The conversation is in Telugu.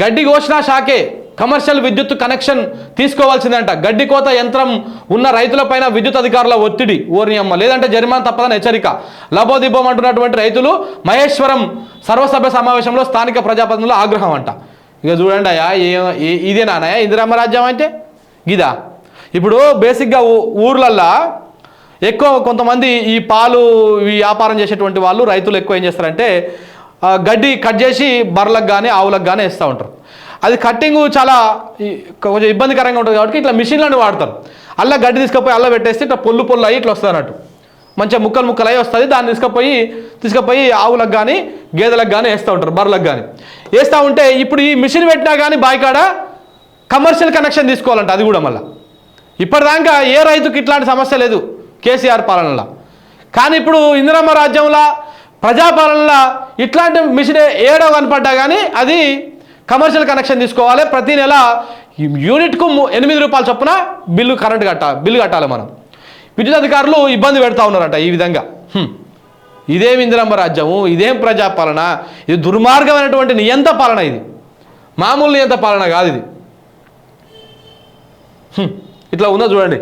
గడ్డి కోసినా షాకే, కమర్షియల్ విద్యుత్ కనెక్షన్ తీసుకోవాల్సిందంట. గడ్డి కోత యంత్రం ఉన్న రైతులపైన విద్యుత్ అధికారుల ఒత్తిడి, ఓరి అమ్మ, లేదంటే జరిమానా తప్పదని హెచ్చరిక. లబోదిబ్బం అంటున్నటువంటి రైతులు. మహేశ్వరం సర్వసభ్య సమావేశంలో స్థానిక ప్రజాప్రతినిధుల ఆగ్రహం అంట. ఇక చూడండి అయ్యా, ఇదే నానయ్య ఇందిరమ్మ రాజ్యం అంటే గిదా. ఇప్పుడు బేసిక్గా ఊర్లల్లో ఎక్కువ కొంతమంది ఈ పాలు వ్యాపారం చేసేటువంటి వాళ్ళు రైతులు ఎక్కువ ఏం చేస్తారంటే గడ్డి కట్ చేసి బర్రెలకు కానీ ఆవులకు కానీ వేస్తూ ఉంటారు. అది కట్టింగ్ చాలా కొంచెం ఇబ్బందికరంగా ఉంటుంది కాబట్టి ఇట్లా మిషన్లను వాడతారు. అలా గడ్డి తీసుకుపోయి అల్ల పెట్టేస్తే ఇట్లా పొల్లు పొల్లు అయ్యి ఇట్లా వస్తుంది అన్నట్టు, మంచిగా ముక్కలు ముక్కలు అయ్యి వస్తుంది. దాన్ని తీసుకుపోయి ఆవులకు కానీ గేదెలకు కానీ వేస్తూ ఉంటారు, బర్రెలకు కానీ వేస్తూ ఉంటే ఇప్పుడు ఈ మిషన్ పెట్టినా కానీ బాయికాడ కమర్షియల్ కనెక్షన్ తీసుకోవాలంట. అది కూడా మళ్ళీ ఇప్పటిదాకా ఏ రైతుకి ఇట్లాంటి సమస్య లేదు కేసీఆర్ పాలనలో. కానీ ఇప్పుడు ఇందిరమ్మ రాజ్యంలో ప్రజాపాలనలో ఇట్లాంటి మిషన్ ఏడో కనపడ్డా కానీ అది కమర్షియల్ కనెక్షన్ తీసుకోవాలి. ప్రతి నెల యూనిట్కు 8 రూపాయల చొప్పున బిల్లు కట్టాలి మనం. విద్యుత్ అధికారులు ఇబ్బంది పెడతా ఉన్నారంట ఈ విధంగా. ఇదేం ఇందిరమ్మ రాజ్యము, ఇదేం ప్రజాపాలన, ఇది దుర్మార్గమైనటువంటి నియంత పాలన. ఇది మామూలు నియంత పాలన కాదు ఇది. ఇట్లా ఉందో చూడండి.